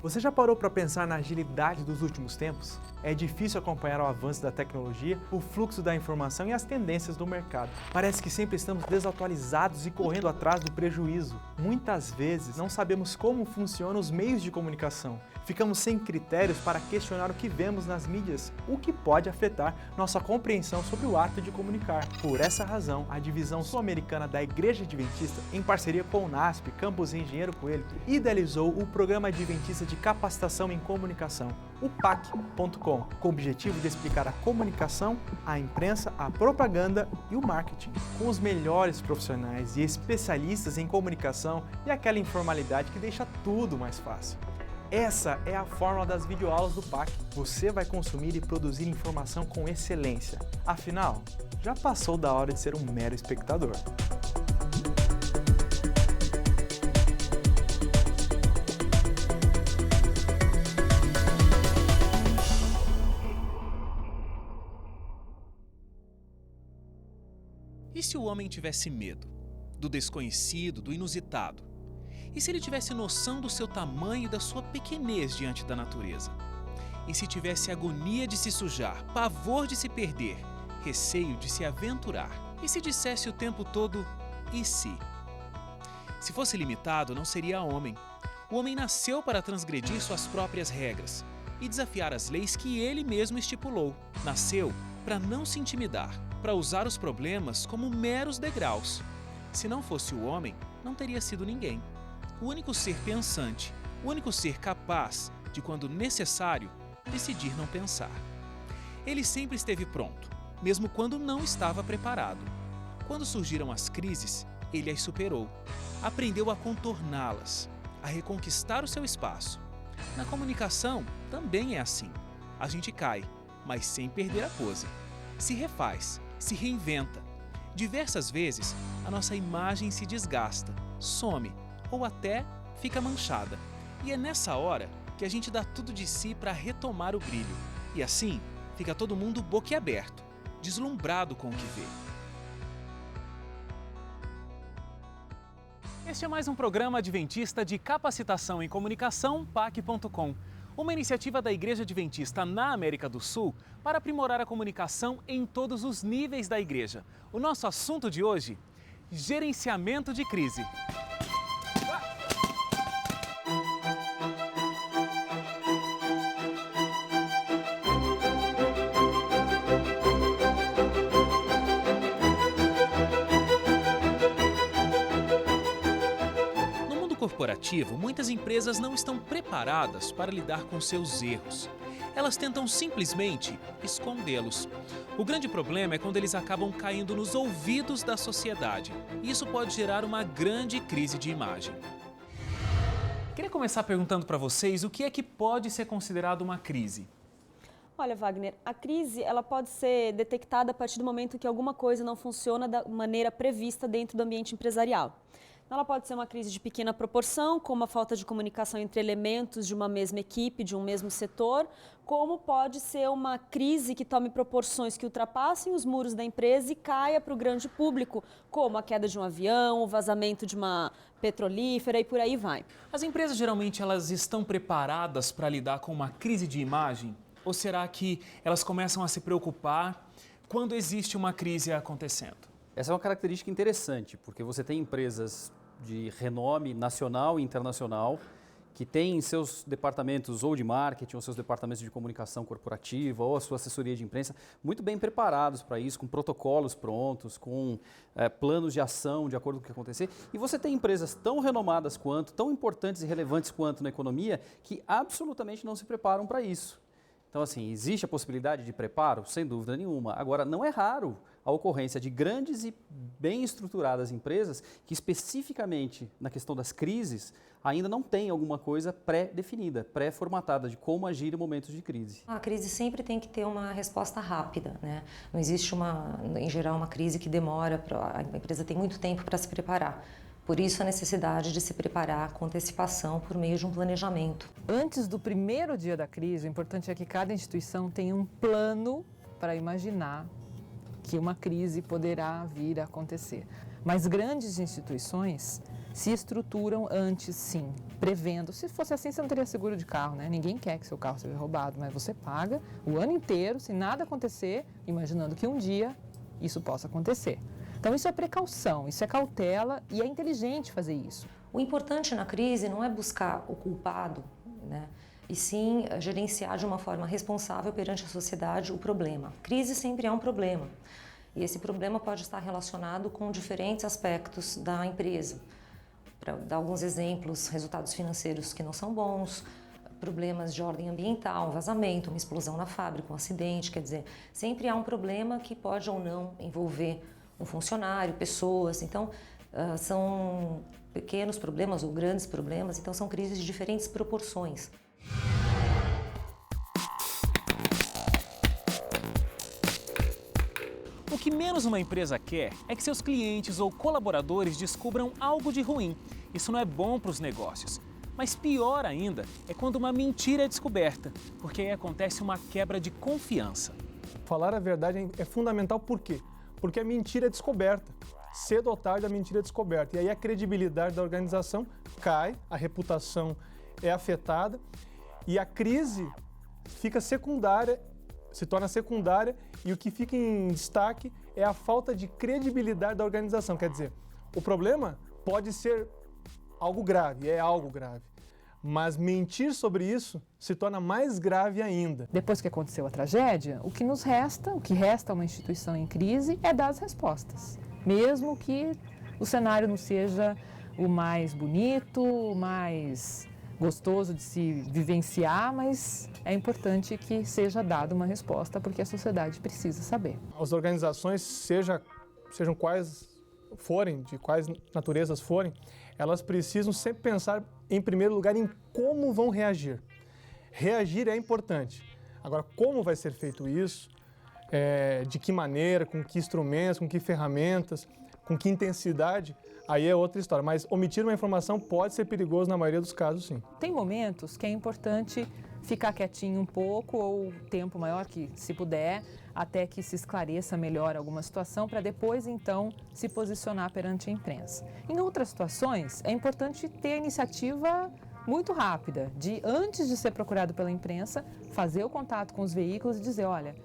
Você já parou para pensar na agilidade dos últimos tempos? É difícil acompanhar o avanço da tecnologia, o fluxo da informação e as tendências do mercado. Parece que sempre estamos desatualizados e correndo atrás do prejuízo. Muitas vezes não sabemos como funcionam os meios de comunicação. Ficamos sem critérios para questionar o que vemos nas mídias, o que pode afetar nossa compreensão sobre o ato de comunicar. Por essa razão, a divisão sul-americana da Igreja Adventista, em parceria com o NASP, Campus Engenheiro Coelho, idealizou o Programa Adventista de Capacitação em Comunicação, o PAC.com, com o objetivo de explicar a comunicação, a imprensa, a propaganda e o marketing, com os melhores profissionais e especialistas em comunicação e aquela informalidade que deixa tudo mais fácil. Essa é a fórmula das videoaulas do PAC. Você vai consumir e produzir informação com excelência. Afinal, já passou da hora de ser um mero espectador. E se o homem tivesse medo do desconhecido, do inusitado? E se ele tivesse noção do seu tamanho e da sua pequenez diante da natureza? E se tivesse agonia de se sujar, pavor de se perder, receio de se aventurar? E se dissesse o tempo todo, e se? Se fosse limitado, não seria homem. O homem nasceu para transgredir suas próprias regras e desafiar as leis que ele mesmo estipulou. Nasceu para não se intimidar, para usar os problemas como meros degraus. Se não fosse o homem, não teria sido ninguém. O único ser pensante, o único ser capaz de, quando necessário, decidir não pensar. Ele sempre esteve pronto, mesmo quando não estava preparado. Quando surgiram as crises, ele as superou. Aprendeu a contorná-las, a reconquistar o seu espaço. Na comunicação, também é assim. A gente cai, mas sem perder a pose. Se refaz, se reinventa. Diversas vezes, a nossa imagem se desgasta, some ou até fica manchada. E é nessa hora que a gente dá tudo de si para retomar o brilho. E assim, fica todo mundo boquiaberto, deslumbrado com o que vê. Este é mais um programa adventista de capacitação em comunicação, PAC.com. Uma iniciativa da Igreja Adventista na América do Sul para aprimorar a comunicação em todos os níveis da igreja. O nosso assunto de hoje, gerenciamento de crise. Corporativo, muitas empresas não estão preparadas para lidar com seus erros. Elas tentam simplesmente escondê-los. O grande problema é quando eles acabam caindo nos ouvidos da sociedade. Isso pode gerar uma grande crise de imagem. Queria começar perguntando para vocês o que é que pode ser considerado uma crise. Olha, Wagner, a crise ela pode ser detectada a partir do momento que alguma coisa não funciona da maneira prevista dentro do ambiente empresarial. Ela pode ser uma crise de pequena proporção, como a falta de comunicação entre elementos de uma mesma equipe, de um mesmo setor, como pode ser uma crise que tome proporções que ultrapassem os muros da empresa e caia para o grande público, como a queda de um avião, o vazamento de uma petrolífera e por aí vai. As empresas geralmente elas estão preparadas para lidar com uma crise de imagem? Ou será que elas começam a se preocupar quando existe uma crise acontecendo? Essa é uma característica interessante, porque você tem empresas de renome nacional e internacional que têm seus departamentos ou de marketing ou seus departamentos de comunicação corporativa ou a sua assessoria de imprensa muito bem preparados para isso, com protocolos prontos, com planos de ação de acordo com o que acontecer. E você tem empresas tão renomadas quanto, tão importantes e relevantes quanto na economia que absolutamente não se preparam para isso. Então, assim, existe a possibilidade de preparo? Sem dúvida nenhuma. Agora, não é raro a ocorrência de grandes e bem estruturadas empresas que, especificamente na questão das crises, ainda não têm alguma coisa pré-definida, pré-formatada de como agir em momentos de crise. A crise sempre tem que ter uma resposta rápida, né? Não existe, em geral, uma crise que demora, a empresa tem muito tempo para se preparar. Por isso, a necessidade de se preparar com antecipação por meio de um planejamento. Antes do primeiro dia da crise, o importante é que cada instituição tenha um plano para imaginar que uma crise poderá vir a acontecer. Mas grandes instituições se estruturam antes, sim, prevendo. Se fosse assim, você não teria seguro de carro, né? Ninguém quer que seu carro seja roubado, mas você paga o ano inteiro, se nada acontecer, imaginando que um dia isso possa acontecer. Então, isso é precaução, isso é cautela e é inteligente fazer isso. O importante na crise não é buscar o culpado, né? E sim gerenciar de uma forma responsável perante a sociedade o problema. Crise sempre é um problema. E esse problema pode estar relacionado com diferentes aspectos da empresa. Para dar alguns exemplos, resultados financeiros que não são bons, problemas de ordem ambiental, um vazamento, uma explosão na fábrica, um acidente, quer dizer, sempre há um problema que pode ou não envolver um funcionário, pessoas. Então, são pequenos problemas ou grandes problemas, então são crises de diferentes proporções. O que menos uma empresa quer é que seus clientes ou colaboradores descubram algo de ruim. Isso não é bom para os negócios. Mas pior ainda é quando uma mentira é descoberta, porque aí acontece uma quebra de confiança. Falar a verdade é fundamental, por quê? Porque a mentira é descoberta. Cedo ou tarde a mentira é descoberta. E aí a credibilidade da organização cai, a reputação é afetada e a crise fica secundária, se torna secundária, e o que fica em destaque é a falta de credibilidade da organização. Quer dizer, o problema pode ser algo grave, é algo grave, mas mentir sobre isso se torna mais grave ainda. Depois que aconteceu a tragédia, o que resta a uma instituição em crise é dar as respostas. Mesmo que o cenário não seja o mais bonito, o mais gostoso de se vivenciar, mas é importante que seja dada uma resposta, porque a sociedade precisa saber. As organizações, sejam quais forem, de quais naturezas forem, elas precisam sempre pensar, em primeiro lugar, em como vão reagir. Reagir é importante. Agora, como vai ser feito isso? De que maneira, com que instrumentos, com que ferramentas, com que intensidade, aí é outra história. Mas omitir uma informação pode ser perigoso na maioria dos casos, sim. Tem momentos que é importante ficar quietinho um pouco ou tempo maior que se puder, até que se esclareça melhor alguma situação, para depois, então, se posicionar perante a imprensa. Em outras situações, é importante ter a iniciativa muito rápida, de antes de ser procurado pela imprensa, fazer o contato com os veículos e dizer, olha,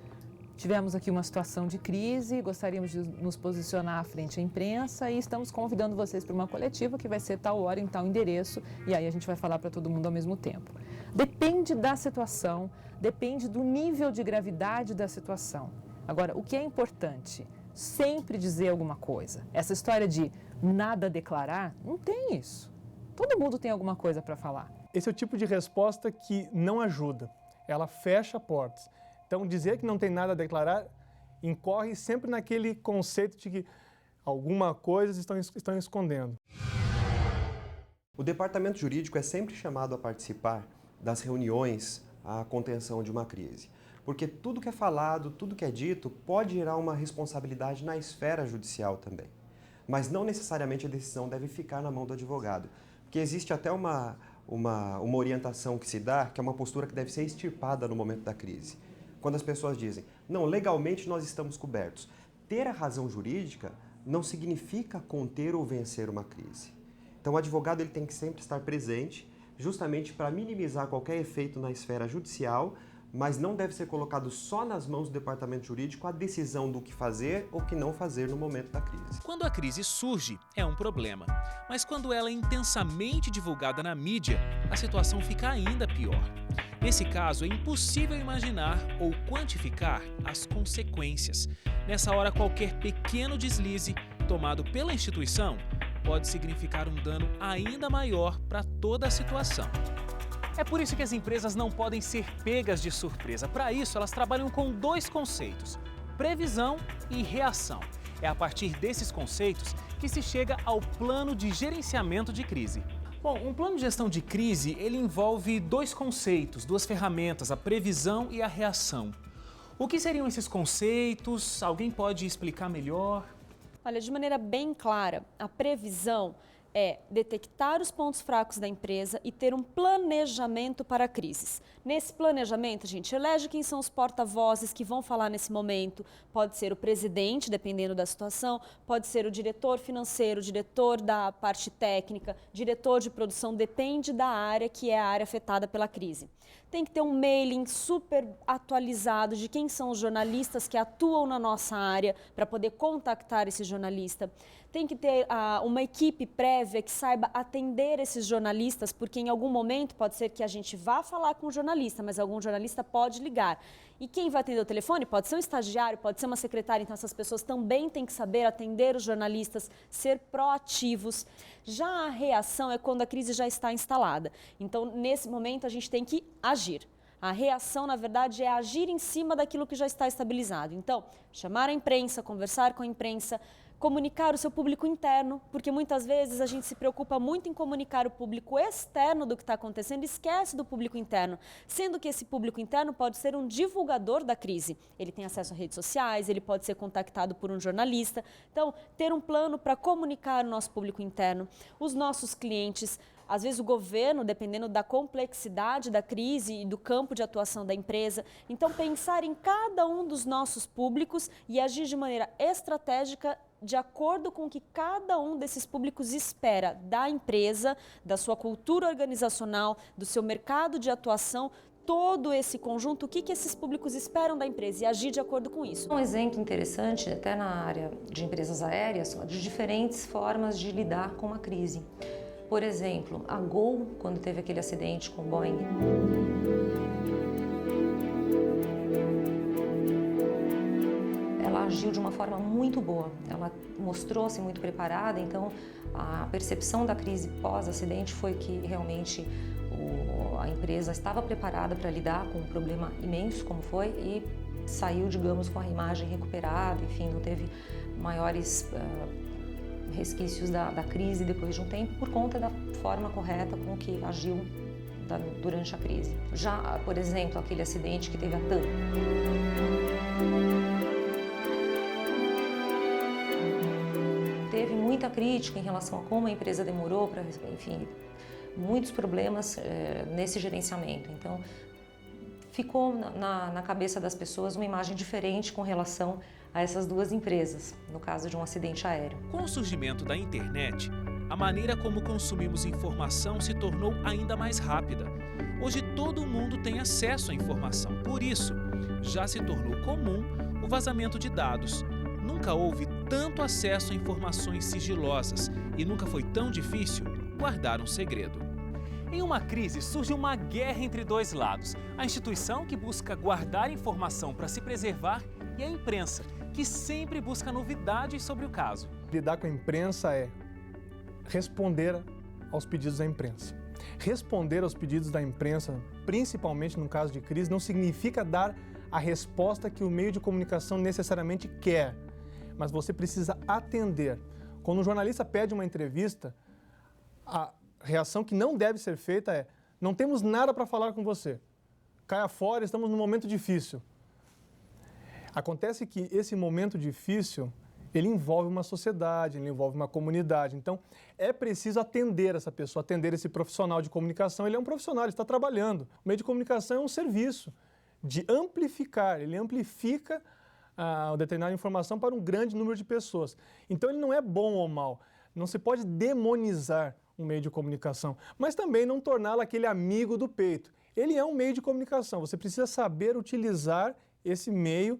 tivemos aqui uma situação de crise, gostaríamos de nos posicionar à frente à imprensa e estamos convidando vocês para uma coletiva que vai ser tal hora, em tal endereço, e aí a gente vai falar para todo mundo ao mesmo tempo. Depende da situação, depende do nível de gravidade da situação. Agora, o que é importante? Sempre dizer alguma coisa. Essa história de nada declarar, não tem isso. Todo mundo tem alguma coisa para falar. Esse é o tipo de resposta que não ajuda. Ela fecha portas. Então, dizer que não tem nada a declarar incorre sempre naquele conceito de que alguma coisa estão escondendo. O departamento jurídico é sempre chamado a participar das reuniões à contenção de uma crise, porque tudo que é falado, tudo que é dito pode gerar uma responsabilidade na esfera judicial também. Mas não necessariamente a decisão deve ficar na mão do advogado, porque existe até uma orientação que se dá, que é uma postura que deve ser extirpada no momento da crise. Quando as pessoas dizem, não, legalmente nós estamos cobertos. Ter a razão jurídica não significa conter ou vencer uma crise. Então o advogado ele tem que sempre estar presente, justamente para minimizar qualquer efeito na esfera judicial, mas não deve ser colocado só nas mãos do departamento jurídico a decisão do que fazer ou que não fazer no momento da crise. Quando a crise surge, é um problema. Mas quando ela é intensamente divulgada na mídia, a situação fica ainda pior. Nesse caso, é impossível imaginar ou quantificar as consequências. Nessa hora, qualquer pequeno deslize tomado pela instituição pode significar um dano ainda maior para toda a situação. É por isso que as empresas não podem ser pegas de surpresa. Para isso, elas trabalham com dois conceitos: previsão e reação. É a partir desses conceitos que se chega ao plano de gerenciamento de crise. Bom, um plano de gestão de crise, ele envolve dois conceitos, duas ferramentas, a previsão e a reação. O que seriam esses conceitos? Alguém pode explicar melhor? Olha, de maneira bem clara, a previsão é detectar os pontos fracos da empresa e ter um planejamento para crises. Nesse planejamento, a gente elege quem são os porta-vozes que vão falar nesse momento. Pode ser o presidente, dependendo da situação, pode ser o diretor financeiro, o diretor da parte técnica, diretor de produção, depende da área que é a área afetada pela crise. Tem que ter um mailing super atualizado de quem são os jornalistas que atuam na nossa área para poder contactar esse jornalista. Tem que ter uma equipe prévia que saiba atender esses jornalistas, porque em algum momento pode ser que a gente vá falar com o jornalista, mas algum jornalista pode ligar. E quem vai atender o telefone pode ser um estagiário, pode ser uma secretária, então essas pessoas também têm que saber atender os jornalistas, ser proativos. Já a reação é quando a crise já está instalada. Então, nesse momento, a gente tem que agir. A reação, na verdade, é agir em cima daquilo que já está estabilizado. Então, chamar a imprensa, conversar com a imprensa, comunicar o seu público interno, porque muitas vezes a gente se preocupa muito em comunicar o público externo do que está acontecendo e esquece do público interno, sendo que esse público interno pode ser um divulgador da crise. Ele tem acesso a redes sociais, ele pode ser contactado por um jornalista. Então, ter um plano para comunicar o nosso público interno, os nossos clientes. Às vezes o governo, dependendo da complexidade da crise e do campo de atuação da empresa. Então, pensar em cada um dos nossos públicos e agir de maneira estratégica de acordo com o que cada um desses públicos espera da empresa, da sua cultura organizacional, do seu mercado de atuação, todo esse conjunto, o que esses públicos esperam da empresa e agir de acordo com isso. Um exemplo interessante, até na área de empresas aéreas, de diferentes formas de lidar com uma crise. Por exemplo, a Gol, quando teve aquele acidente com o Boeing, ela agiu de uma forma muito boa, ela mostrou-se muito preparada, então a percepção da crise pós-acidente foi que realmente a empresa estava preparada para lidar com um problema imenso como foi e saiu, digamos, com a imagem recuperada, enfim, não teve maiores resquícios da crise depois de um tempo por conta da forma correta com que agiu durante a crise. Já, por exemplo, aquele acidente que teve a TAM. Teve muita crítica em relação a como a empresa demorou para, enfim, muitos problemas nesse gerenciamento. Então, ficou na cabeça das pessoas uma imagem diferente com relação a essas duas empresas, no caso de um acidente aéreo. Com o surgimento da internet, a maneira como consumimos informação se tornou ainda mais rápida. Hoje todo mundo tem acesso à informação, por isso já se tornou comum o vazamento de dados. Nunca houve tanto acesso a informações sigilosas e nunca foi tão difícil guardar um segredo. Em uma crise, surge uma guerra entre dois lados. A instituição que busca guardar informação para se preservar e a imprensa, que sempre busca novidades sobre o caso. Lidar com a imprensa é responder aos pedidos da imprensa. Responder aos pedidos da imprensa, principalmente no caso de crise, não significa dar a resposta que o meio de comunicação necessariamente quer, mas você precisa atender. Quando um jornalista pede uma entrevista, a reação que não deve ser feita é: não temos nada para falar com você, caia fora, estamos num momento difícil. Acontece que esse momento difícil, ele envolve uma sociedade, ele envolve uma comunidade. Então, é preciso atender essa pessoa, atender esse profissional de comunicação. Ele é um profissional, ele está trabalhando. O meio de comunicação é um serviço de amplificar, ele amplifica uma determinada informação para um grande número de pessoas. Então, ele não é bom ou mal. Não se pode demonizar um meio de comunicação, mas também não torná-lo aquele amigo do peito. Ele é um meio de comunicação, você precisa saber utilizar esse meio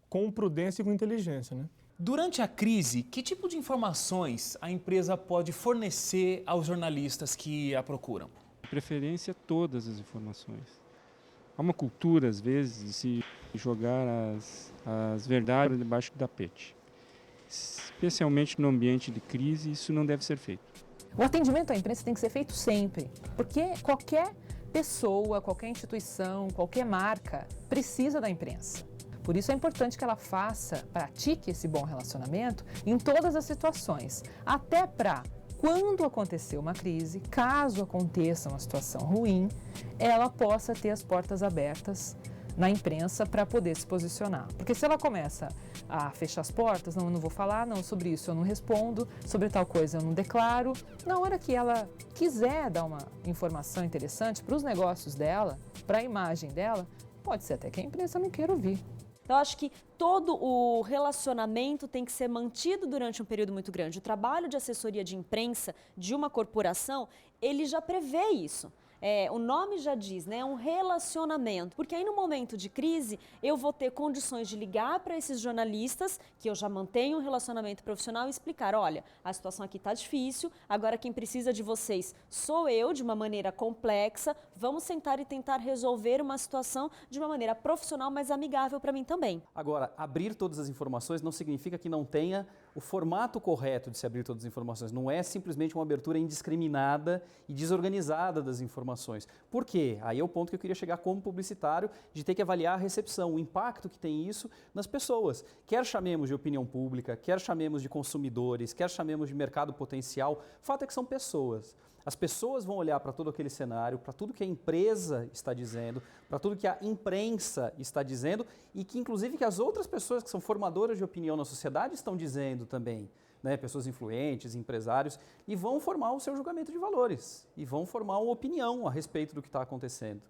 com prudência e com inteligência, né? Durante a crise, que tipo de informações a empresa pode fornecer aos jornalistas que a procuram? De preferência, todas as informações. Há uma cultura, às vezes, de se jogar as verdades debaixo do tapete. Especialmente no ambiente de crise, isso não deve ser feito. O atendimento à imprensa tem que ser feito sempre, porque qualquer pessoa, qualquer instituição, qualquer marca precisa da imprensa. Por isso é importante que ela pratique esse bom relacionamento em todas as situações, até para, quando acontecer uma crise, caso aconteça uma situação ruim, ela possa ter as portas abertas na imprensa para poder se posicionar. Porque se ela começa a fechar as portas, não, eu não vou falar, não, sobre isso eu não respondo, sobre tal coisa eu não declaro, na hora que ela quiser dar uma informação interessante para os negócios dela, para a imagem dela, pode ser até que a imprensa não queira ouvir. Eu acho que todo o relacionamento tem que ser mantido durante um período muito grande. O trabalho de assessoria de imprensa de uma corporação, ele já prevê isso. O nome já diz, né? É um relacionamento. Porque aí no momento de crise, eu vou ter condições de ligar para esses jornalistas, que eu já mantenho um relacionamento profissional, e explicar, olha, a situação aqui está difícil, agora quem precisa de vocês sou eu, de uma maneira complexa, vamos sentar e tentar resolver uma situação de uma maneira profissional, mas amigável para mim também. Agora, abrir todas as informações não significa que não tenha o formato correto de se abrir todas as informações. Não é simplesmente uma abertura indiscriminada e desorganizada das informações. Por quê? Aí é o ponto que eu queria chegar como publicitário, de ter que avaliar a recepção, o impacto que tem isso nas pessoas. Quer chamemos de opinião pública, quer chamemos de consumidores, quer chamemos de mercado potencial, o fato é que são pessoas. As pessoas vão olhar para todo aquele cenário, para tudo que a empresa está dizendo, para tudo que a imprensa está dizendo e que inclusive que as outras pessoas que são formadoras de opinião na sociedade estão dizendo também, né? Pessoas influentes, empresários, e vão formar o seu julgamento de valores e vão formar uma opinião a respeito do que está acontecendo.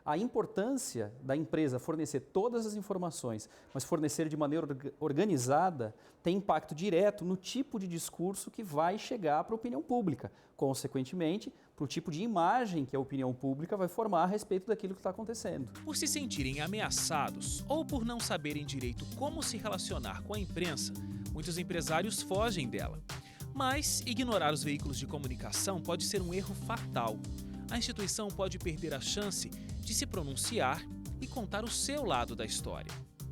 A importância da empresa fornecer todas as informações, mas fornecer de maneira organizada, tem impacto direto no tipo de discurso que vai chegar para a opinião pública. Consequentemente, para o tipo de imagem que a opinião pública vai formar a respeito daquilo que está acontecendo. Por se sentirem ameaçados ou por não saberem direito como se relacionar com a imprensa, muitos empresários fogem dela. Mas ignorar os veículos de comunicação pode ser um erro fatal. A instituição pode perder a chance de se pronunciar e contar o seu lado da história.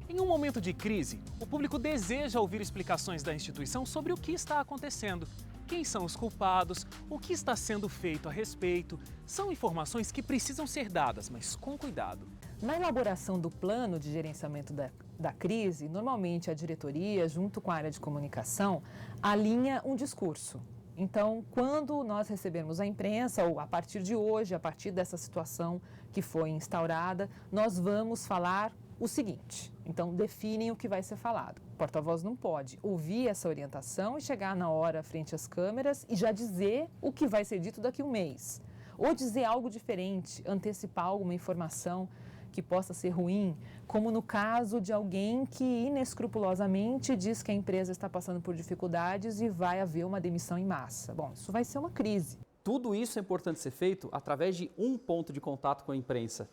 Em um momento de crise, o público deseja ouvir explicações da instituição sobre o que está acontecendo. Quem são os culpados, o que está sendo feito a respeito, são informações que precisam ser dadas, mas com cuidado. Na elaboração do plano de gerenciamento da crise, normalmente a diretoria, junto com a área de comunicação, alinha um discurso. Então, quando nós recebermos a imprensa, ou a partir de hoje, a partir dessa situação que foi instaurada, nós vamos falar o seguinte. Então, definem o que vai ser falado. O porta-voz não pode ouvir essa orientação e chegar na hora frente às câmeras e já dizer o que vai ser dito daqui a um mês. Ou dizer algo diferente, antecipar alguma informação que possa ser ruim, como no caso de alguém que inescrupulosamente diz que a empresa está passando por dificuldades e vai haver uma demissão em massa. Bom, isso vai ser uma crise. Tudo isso é importante ser feito através de um ponto de contato com a imprensa.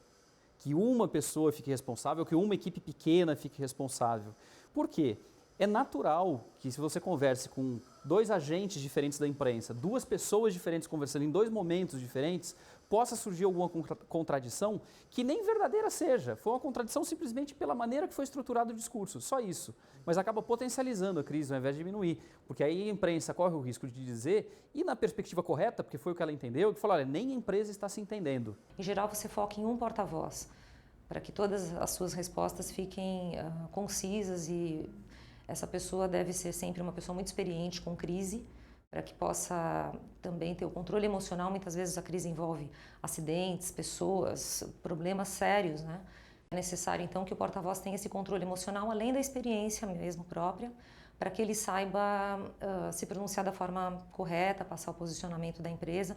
Que uma pessoa fique responsável, que uma equipe pequena fique responsável. Por quê? É natural que se você converse com dois agentes diferentes da imprensa, duas pessoas diferentes conversando em dois momentos diferentes, possa surgir alguma contradição que nem verdadeira seja. Foi uma contradição simplesmente pela maneira que foi estruturado o discurso, só isso. Mas acaba potencializando a crise ao invés de diminuir. Porque aí a imprensa corre o risco de dizer, e na perspectiva correta, porque foi o que ela entendeu, que falou, olha, nem a empresa está se entendendo. Em geral, você foca em um porta-voz, para que todas as suas respostas fiquem concisas e essa pessoa deve ser sempre uma pessoa muito experiente com crise, para que possa também ter o controle emocional. Muitas vezes a crise envolve acidentes, pessoas, problemas sérios, né? É necessário então que o porta-voz tenha esse controle emocional, além da experiência mesmo própria, para que ele saiba se pronunciar da forma correta, passar o posicionamento da empresa.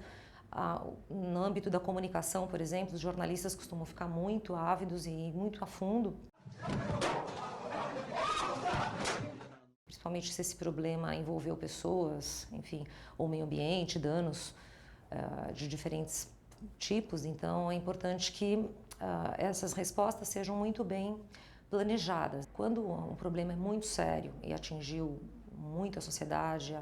No âmbito da comunicação, por exemplo, os jornalistas costumam ficar muito ávidos e muito a fundo. Principalmente se esse problema envolveu pessoas, enfim, ou meio ambiente, danos de diferentes tipos. Então, é importante que essas respostas sejam muito bem planejadas. Quando um problema é muito sério e atingiu muito a sociedade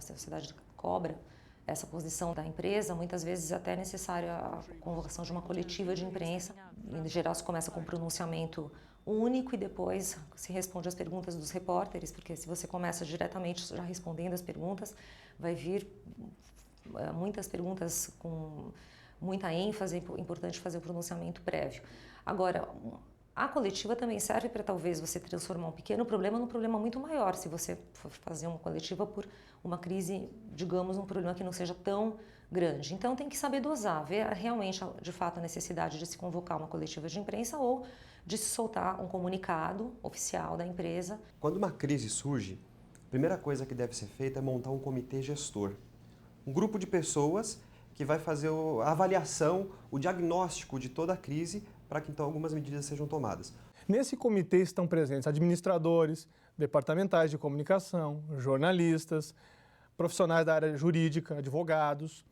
cobra essa posição da empresa, muitas vezes até é necessária a convocação de uma coletiva de imprensa. Em geral, se começa com um pronunciamento único e depois se responde às perguntas dos repórteres, porque se você começa diretamente já respondendo as perguntas, vai vir muitas perguntas com muita ênfase, é importante fazer o pronunciamento prévio. Agora, a coletiva também serve para talvez você transformar um pequeno problema num problema muito maior, se você for fazer uma coletiva por uma crise, digamos, um problema que não seja tão grande. Então tem que saber dosar, ver realmente de fato a necessidade de se convocar uma coletiva de imprensa ou de se soltar um comunicado oficial da empresa. Quando uma crise surge, a primeira coisa que deve ser feita é montar um comitê gestor. Um grupo de pessoas que vai fazer a avaliação, o diagnóstico de toda a crise para que então algumas medidas sejam tomadas. Nesse comitê estão presentes administradores, departamentais de comunicação, jornalistas, profissionais da área jurídica, advogados,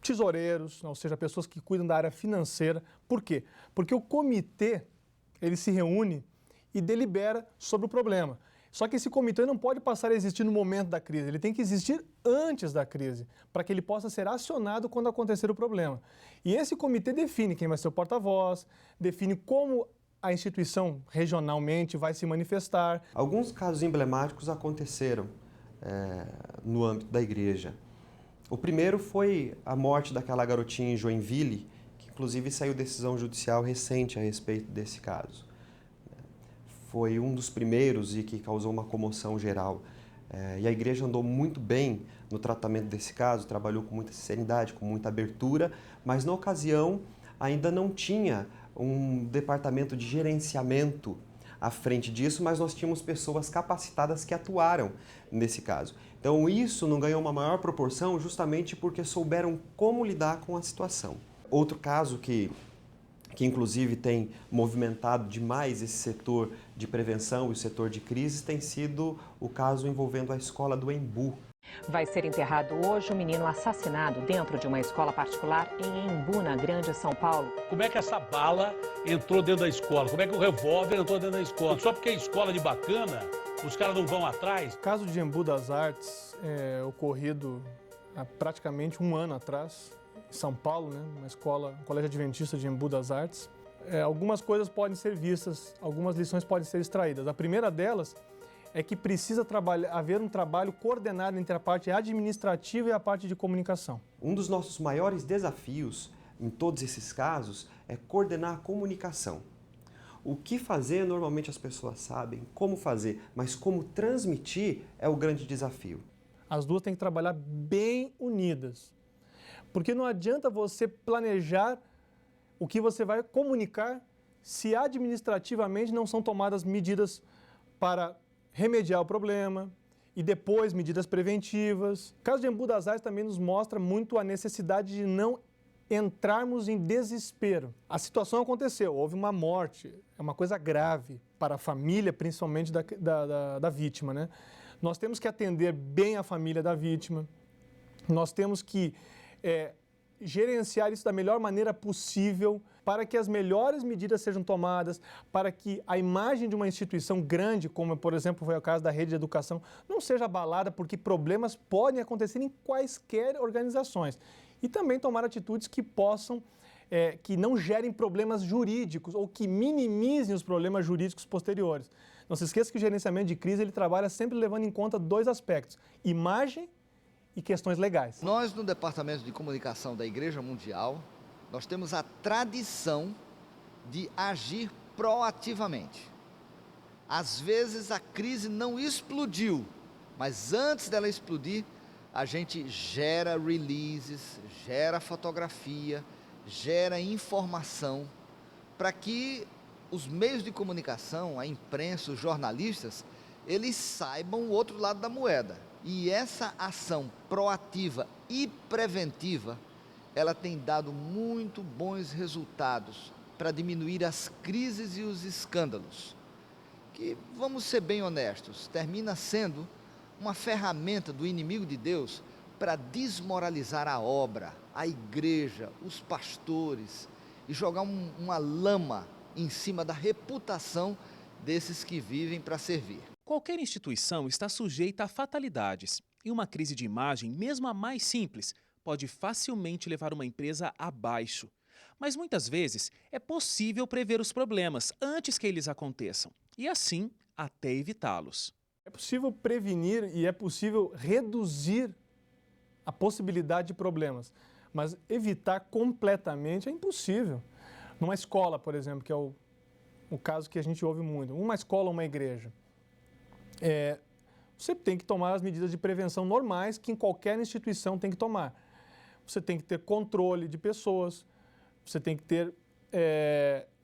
tesoureiros, ou seja, pessoas que cuidam da área financeira. Por quê? Porque o comitê, ele se reúne e delibera sobre o problema. Só que esse comitê não pode passar a existir no momento da crise, ele tem que existir antes da crise, para que ele possa ser acionado quando acontecer o problema. E esse comitê define quem vai ser o porta-voz, define como a instituição regionalmente vai se manifestar. Alguns casos emblemáticos aconteceram no âmbito da igreja. O primeiro foi a morte daquela garotinha em Joinville, que inclusive saiu decisão judicial recente a respeito desse caso. Foi um dos primeiros e que causou uma comoção geral. E a igreja andou muito bem no tratamento desse caso, trabalhou com muita sinceridade, com muita abertura, mas na ocasião ainda não tinha um departamento de gerenciamento à frente disso, mas nós tínhamos pessoas capacitadas que atuaram nesse caso. Então isso não ganhou uma maior proporção justamente porque souberam como lidar com a situação. Outro caso que inclusive tem movimentado demais esse setor de prevenção e o setor de crises tem sido o caso envolvendo a escola do Embu. Vai ser enterrado hoje um menino assassinado dentro de uma escola particular em Embu, na Grande São Paulo. Como é que essa bala entrou dentro da escola? Como é que o revólver entrou dentro da escola? Só porque é escola de bacana, os caras não vão atrás? O caso de Embu das Artes é ocorrido há praticamente um ano atrás, em São Paulo, né? Um colégio adventista de Embu das Artes. Algumas coisas podem ser vistas, algumas lições podem ser extraídas. A primeira delas é que precisa haver um trabalho coordenado entre a parte administrativa e a parte de comunicação. Um dos nossos maiores desafios em todos esses casos é coordenar a comunicação. O que fazer, normalmente as pessoas sabem, como fazer, mas como transmitir é o grande desafio. As duas têm que trabalhar bem unidas, porque não adianta você planejar o que você vai comunicar se administrativamente não são tomadas medidas para remediar o problema e depois medidas preventivas. O caso de Embu das Artes também nos mostra muito a necessidade de não entrarmos em desespero. A situação aconteceu, houve uma morte, é uma coisa grave para a família, principalmente da vítima, né? Nós temos que atender bem a família da vítima, nós temos que gerenciar isso da melhor maneira possível para que as melhores medidas sejam tomadas, para que a imagem de uma instituição grande, como por exemplo foi o caso da rede de educação, não seja abalada, porque problemas podem acontecer em quaisquer organizações. E também tomar atitudes que possam, que não gerem problemas jurídicos ou que minimizem os problemas jurídicos posteriores. Não se esqueça que o gerenciamento de crise ele trabalha sempre levando em conta dois aspectos: imagem e questões legais. Nós, no Departamento de Comunicação da Igreja Mundial, nós temos a tradição de agir proativamente. Às vezes a crise não explodiu, mas antes dela explodir, a gente gera releases, gera fotografia, gera informação para que os meios de comunicação, a imprensa, os jornalistas, eles saibam o outro lado da moeda. E essa ação proativa e preventiva, ela tem dado muito bons resultados para diminuir as crises e os escândalos, que, vamos ser bem honestos, termina sendo uma ferramenta do inimigo de Deus para desmoralizar a obra, a igreja, os pastores e jogar uma lama em cima da reputação desses que vivem para servir. Qualquer instituição está sujeita a fatalidades e uma crise de imagem, mesmo a mais simples, pode facilmente levar uma empresa abaixo. Mas muitas vezes é possível prever os problemas antes que eles aconteçam e assim até evitá-los. É possível prevenir e é possível reduzir a possibilidade de problemas, mas evitar completamente é impossível. Numa escola, por exemplo, que é o caso que a gente ouve muito, uma escola ou uma igreja, você tem que tomar as medidas de prevenção normais que em qualquer instituição tem que tomar. Você tem que ter controle de pessoas, você tem que ter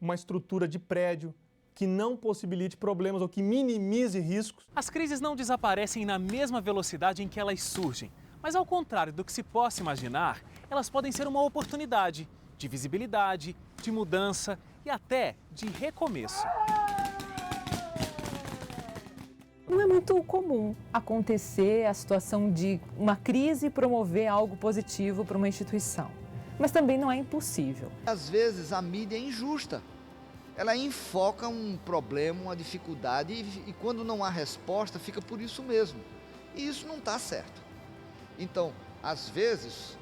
uma estrutura de prédio que não possibilite problemas ou que minimize riscos. As crises não desaparecem na mesma velocidade em que elas surgem, mas ao contrário do que se possa imaginar, elas podem ser uma oportunidade de visibilidade, de mudança e até de recomeço. Não é muito comum acontecer a situação de uma crise promover algo positivo para uma instituição, mas também não é impossível. Às vezes a mídia é injusta. Ela enfoca um problema, uma dificuldade e quando não há resposta fica por isso mesmo. E isso não está certo. Então, às vezes,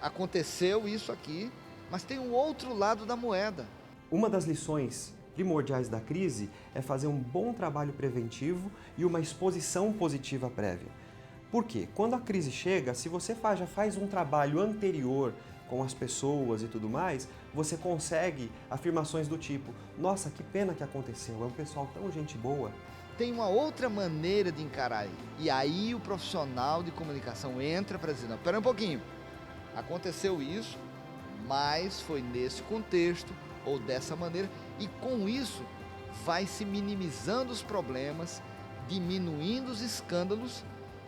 aconteceu isso aqui, mas tem um outro lado da moeda. Uma das lições primordiais da crise é fazer um bom trabalho preventivo e uma exposição positiva prévia. Por quê? Quando a crise chega, se você já faz um trabalho anterior com as pessoas e tudo mais, você consegue afirmações do tipo: nossa, que pena que aconteceu, é um pessoal tão gente boa. Tem uma outra maneira de encarar, e aí o profissional de comunicação entra para dizer: não, espera um pouquinho, aconteceu isso, mas foi nesse contexto ou dessa maneira, e com isso vai se minimizando os problemas, diminuindo os escândalos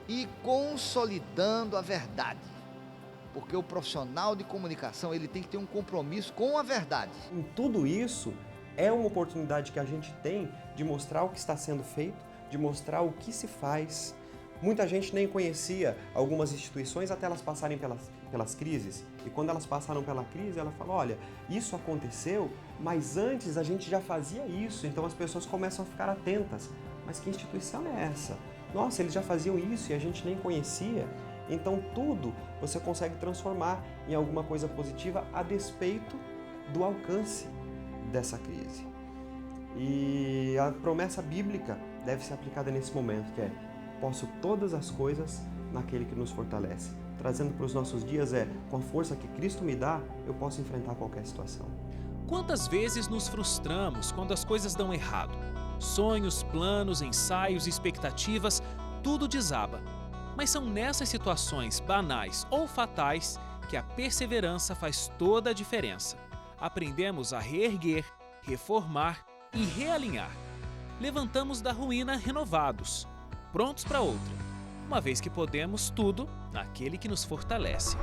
e consolidando a verdade. Porque o profissional de comunicação ele tem que ter um compromisso com a verdade. Em tudo isso, é uma oportunidade que a gente tem de mostrar o que está sendo feito, de mostrar o que se faz. Muita gente nem conhecia algumas instituições até elas passarem pelas crises. E quando elas passaram pela crise, ela fala: olha, isso aconteceu, mas antes a gente já fazia isso. Então as pessoas começam a ficar atentas. Mas que instituição é essa? Nossa, eles já faziam isso e a gente nem conhecia. Então tudo você consegue transformar em alguma coisa positiva a despeito do alcance dessa crise. E a promessa bíblica deve ser aplicada nesse momento, que é: posso todas as coisas naquele que nos fortalece. Trazendo para os nossos dias com a força que Cristo me dá, eu posso enfrentar qualquer situação. Quantas vezes nos frustramos quando as coisas dão errado? Sonhos, planos, ensaios, expectativas, tudo desaba. Mas são nessas situações banais ou fatais que a perseverança faz toda a diferença. Aprendemos a reerguer, reformar e realinhar. Levantamos da ruína renovados, prontos para outra, uma vez que podemos tudo naquele que nos fortalece.